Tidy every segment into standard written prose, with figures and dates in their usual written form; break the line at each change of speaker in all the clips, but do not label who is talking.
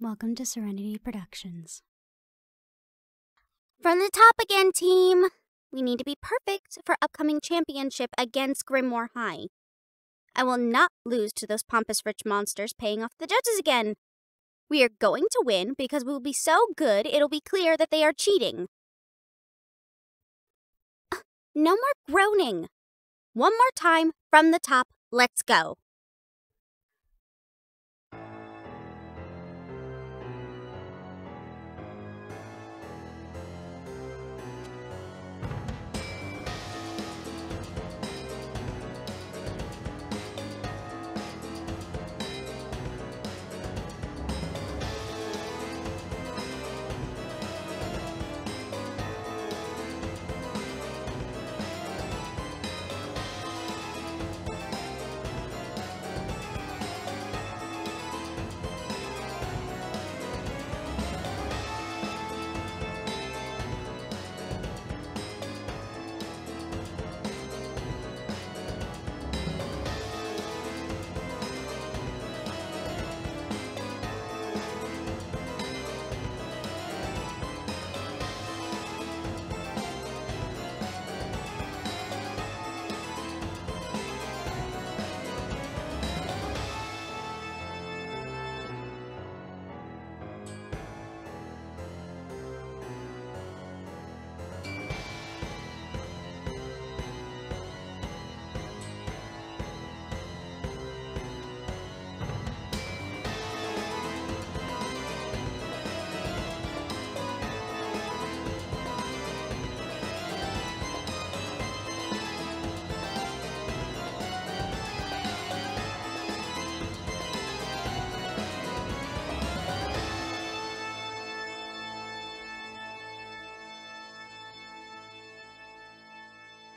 Welcome to Serenity Productions.
From the top again, team! We need to be perfect for upcoming championship against Grimoire High. I will not lose to those pompous rich monsters paying off the judges again. We are going to win because we will be so good it'll be clear that they are cheating. No more groaning. One more time from the top, let's go.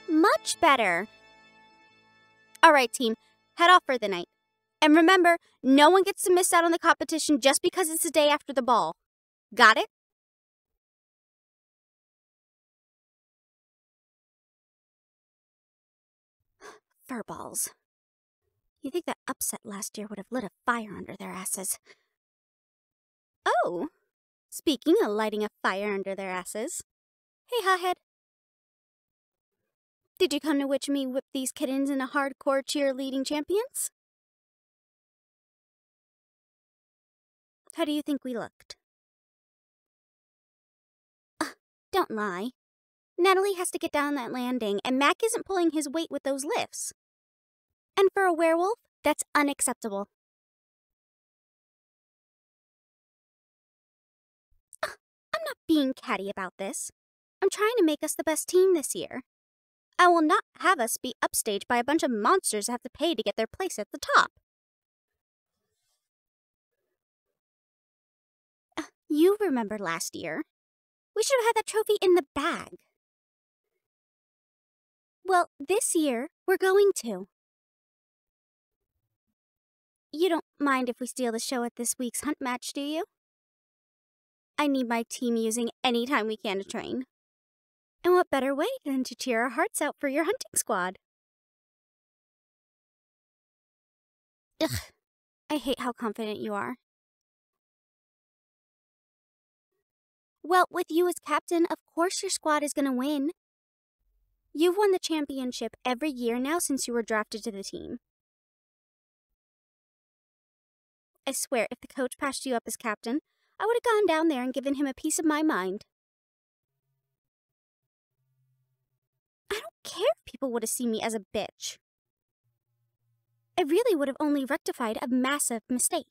Much better. All right, team, head off for the night. And remember, no one gets to miss out on the competition just because it's the day after the ball. Got it? Furballs. You'd think that upset last year would have lit a fire under their asses. Oh, speaking of lighting a fire under their asses. Hey, hothead. Did you come to watch me whip these kittens into hardcore cheerleading champions? How do you think we looked? Don't lie. Natalie has to get down that landing, and Mac isn't pulling his weight with those lifts. And for a werewolf, that's unacceptable. I'm not being catty about this. I'm trying to make us the best team this year. I will not have us be upstaged by a bunch of monsters that have to pay to get their place at the top. You remember last year. We should have had that trophy in the bag. Well, this year, we're going to. You don't mind if we steal the show at this week's hunt match, do you? I need my team using any time we can to train. And what better way than to cheer our hearts out for your hunting squad? Ugh, I hate how confident you are. Well, with you as captain, of course your squad is going to win. You've won the championship every year now since you were drafted to the team. I swear, if the coach passed you up as captain, I would have gone down there and given him a piece of my mind. I don't care if people would have seen me as a bitch. I really would have only rectified a massive mistake.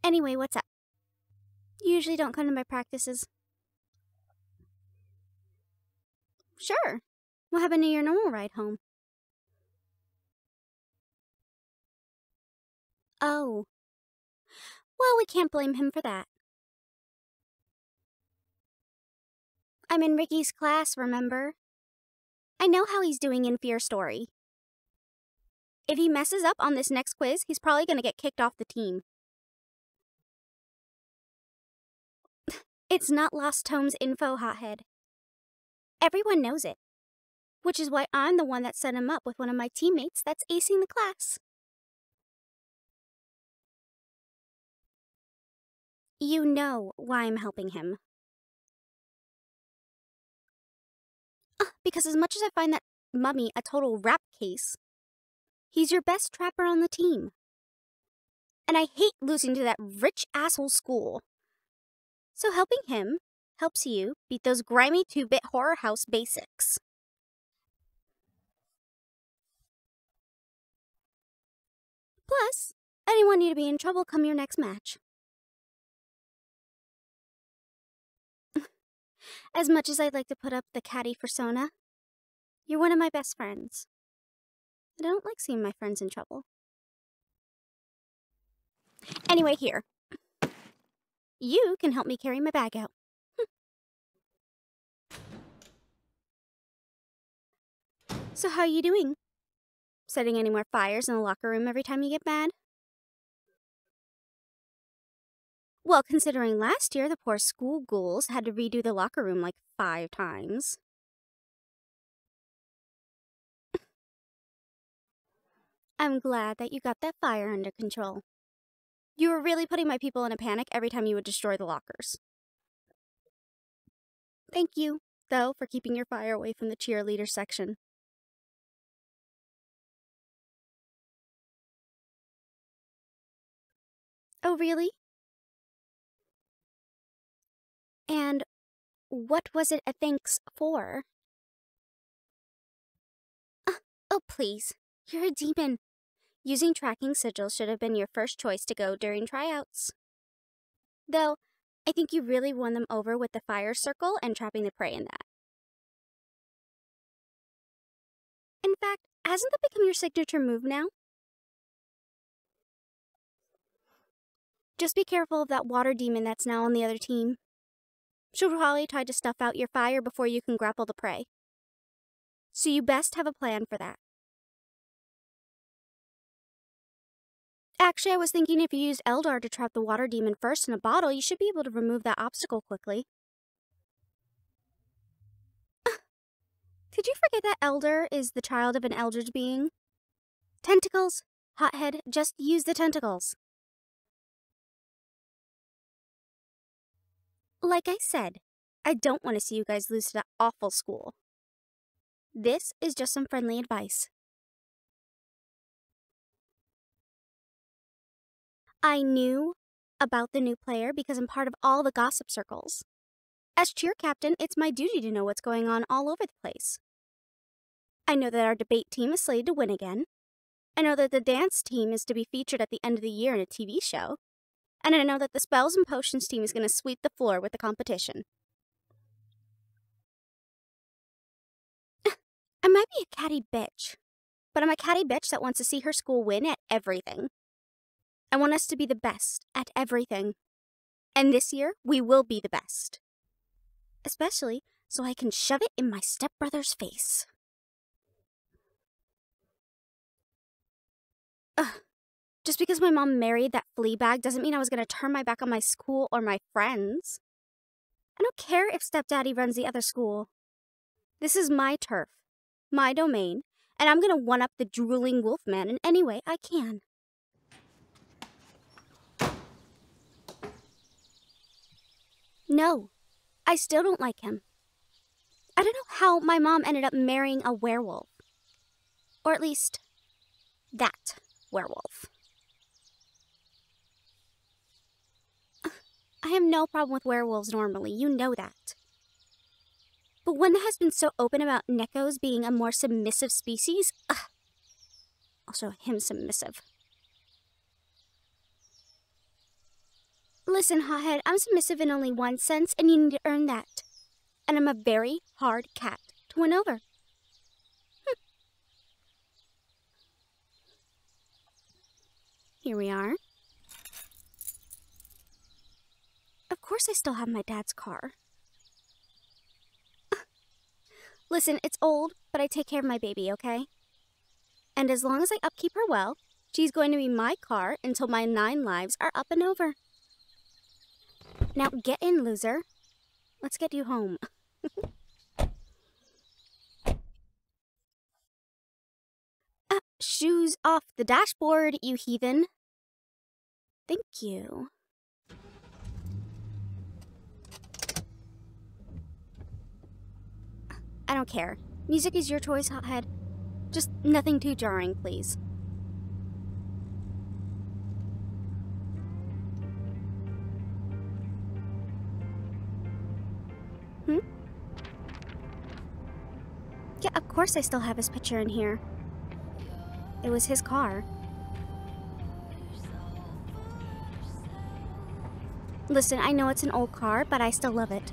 Anyway, what's up? You usually don't come to my practices. Sure. What happened to your normal ride home? Oh. Well, we can't blame him for that. I'm in Ricky's class, remember? I know how he's doing in Fear Story. If he messes up on this next quiz, he's probably going to get kicked off the team. It's not Lost Tomes info, hothead. Everyone knows it. Which is why I'm the one that set him up with one of my teammates that's acing the class. You know why I'm helping him. Because as much as I find that mummy a total rap case, he's your best trapper on the team. And I hate losing to that rich asshole school. So helping him helps you beat those grimy 2-bit horror house basics. Plus, I didn't want you to be in trouble come your next match. As much as I'd like to put up the catty persona, you're one of my best friends. I don't like seeing my friends in trouble. Anyway, here. You can help me carry my bag out. So how are you doing? Setting any more fires in the locker room every time you get mad? Well, considering last year the poor school ghouls had to redo the locker room like 5 times. I'm glad that you got that fire under control. You were really putting my people in a panic every time you would destroy the lockers. Thank you, though, for keeping your fire away from the cheerleader section. Oh, really? And what was it a thanks for? Oh, please. You're a demon. Using tracking sigils should have been your first choice to go during tryouts. Though, I think you really won them over with the fire circle and trapping the prey in that. In fact, hasn't that become your signature move now? Just be careful of that water demon that's now on the other team. She'll probably try to stuff out your fire before you can grapple the prey. So you best have a plan for that. Actually, I was thinking if you used Eldar to trap the water demon first in a bottle, you should be able to remove that obstacle quickly. Did you forget that Elder is the child of an eldritch being? Tentacles! Hothead, just use the tentacles. Like I said, I don't want to see you guys lose to that awful school. This is just some friendly advice. I knew about the new player because I'm part of all the gossip circles. As cheer captain, it's my duty to know what's going on all over the place. I know that our debate team is slated to win again. I know that the dance team is to be featured at the end of the year in a TV show. And I know that the spells and potions team is going to sweep the floor with the competition. I might be a catty bitch, but I'm a catty bitch that wants to see her school win at everything. I want us to be the best at everything. And this year, we will be the best. Especially so I can shove it in my stepbrother's face. Just because my mom married that flea bag doesn't mean I was going to turn my back on my school or my friends. I don't care if stepdaddy runs the other school. This is my turf, my domain, and I'm going to one-up the drooling wolfman in any way I can. No, I still don't like him. I don't know how my mom ended up marrying a werewolf. Or at least, that werewolf. I have no problem with werewolves normally, you know that. But one that has been so open about Nekos being a more submissive species, I'll show him submissive. Listen, hothead, I'm submissive in only one sense, and you need to earn that. And I'm a very hard cat to win over. Here we are. Of course I still have my dad's car. Listen, it's old, but I take care of my baby, okay? And as long as I upkeep her well, she's going to be my car until my 9 lives are up and over. Now get in, loser. Let's get you home. Shoes off the dashboard, you heathen. Thank you. I don't care. Music is your choice, hothead. Just nothing too jarring, please. Yeah, of course I still have his picture in here. It was his car. Listen, I know it's an old car, but I still love it.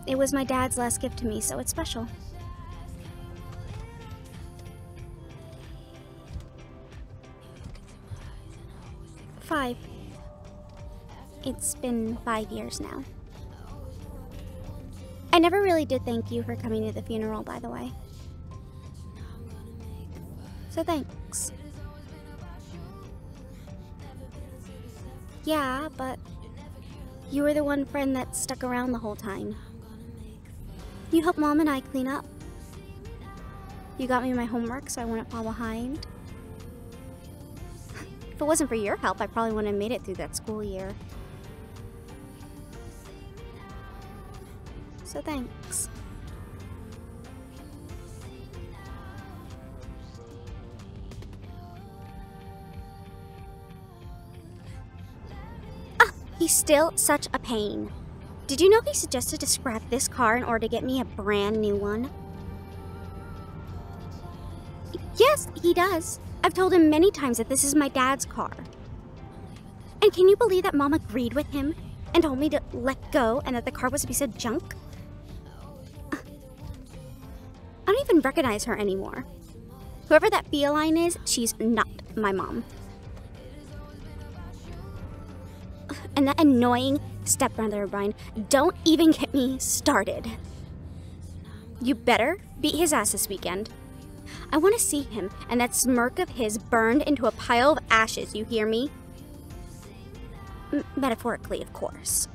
It was my dad's last gift to me, so it's special. Five. It's been 5 years now. I never really did thank you for coming to the funeral, by the way. So thanks. Yeah, but you were the one friend that stuck around the whole time. You helped Mom and I clean up. You got me my homework so I wouldn't fall behind. If it wasn't for your help, I probably wouldn't have made it through that school year. So thanks. He's still such a pain. Did you know he suggested to scrap this car in order to get me a brand new one? Yes, he does. I've told him many times that this is my dad's car. And can you believe that Mom agreed with him and told me to let go and that the car was a piece of junk? I don't even recognize her anymore. Whoever that feline is, she's not my mom. And that annoying stepbrother of mine, don't even get me started. You better beat his ass this weekend. I want to see him and that smirk of his burned into a pile of ashes, you hear me? Metaphorically, of course.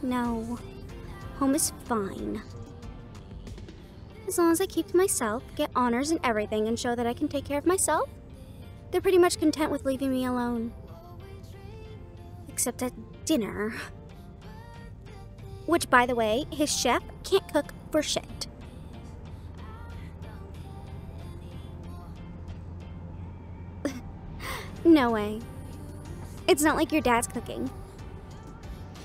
No, home is fine. As long as I keep to myself, get honors and everything, and show that I can take care of myself, they're pretty much content with leaving me alone. Except at dinner. Which, by the way, his chef can't cook for shit. No way. It's not like your dad's cooking.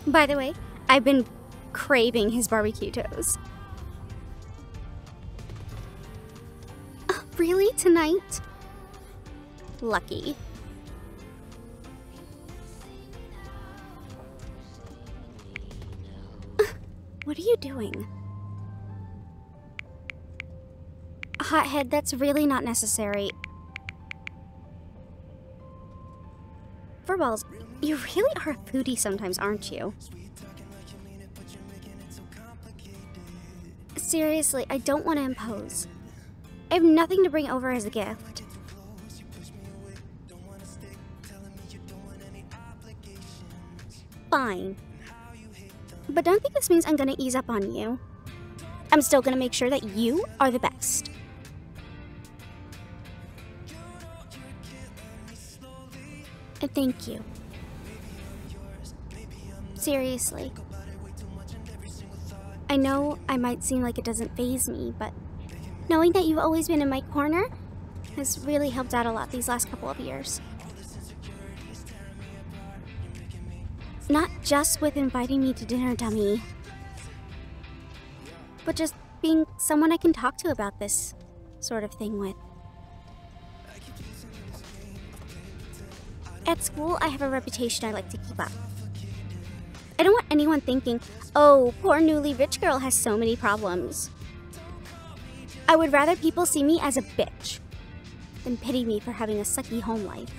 By the way, I've been craving his barbecue toast. Really? Tonight? Lucky. What are you doing? Hothead, that's really not necessary. Furballs, you really are a foodie sometimes, aren't you? Seriously, I don't want to impose. I have nothing to bring over as a gift. Fine. But don't think this means I'm gonna ease up on you. I'm still gonna make sure that you are the best. And thank you. Seriously. I know I might seem like it doesn't faze me, but knowing that you've always been in my corner has really helped out a lot these last couple of years. Not just with inviting me to dinner, dummy, but just being someone I can talk to about this sort of thing with. At school, I have a reputation I like to keep up. I don't want anyone thinking, oh, poor newly rich girl has so many problems. I would rather people see me as a bitch than pity me for having a sucky home life.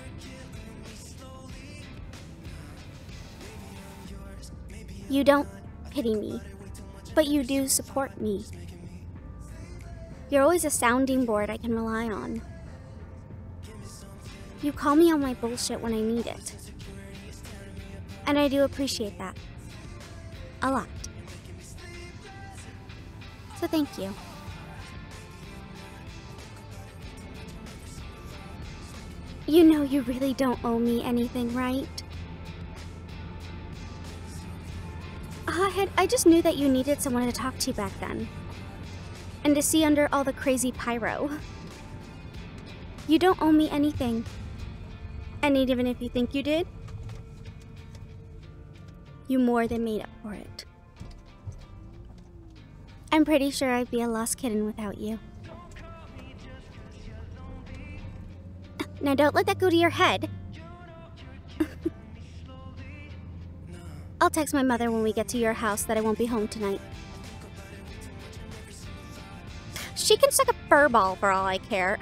You don't pity me, but you do support me. You're always a sounding board I can rely on. You call me on my bullshit when I need it. And I do appreciate that. A lot. So thank you. You know you really don't owe me anything, right? Hothead, I just knew that you needed someone to talk to back then. And to see under all the crazy pyro. You don't owe me anything. And even if you think you did, you more than made up for it. I'm pretty sure I'd be a lost kitten without you. Now don't let that go to your head. I'll text my mother when we get to your house that I won't be home tonight. She can suck a fur ball for all I care.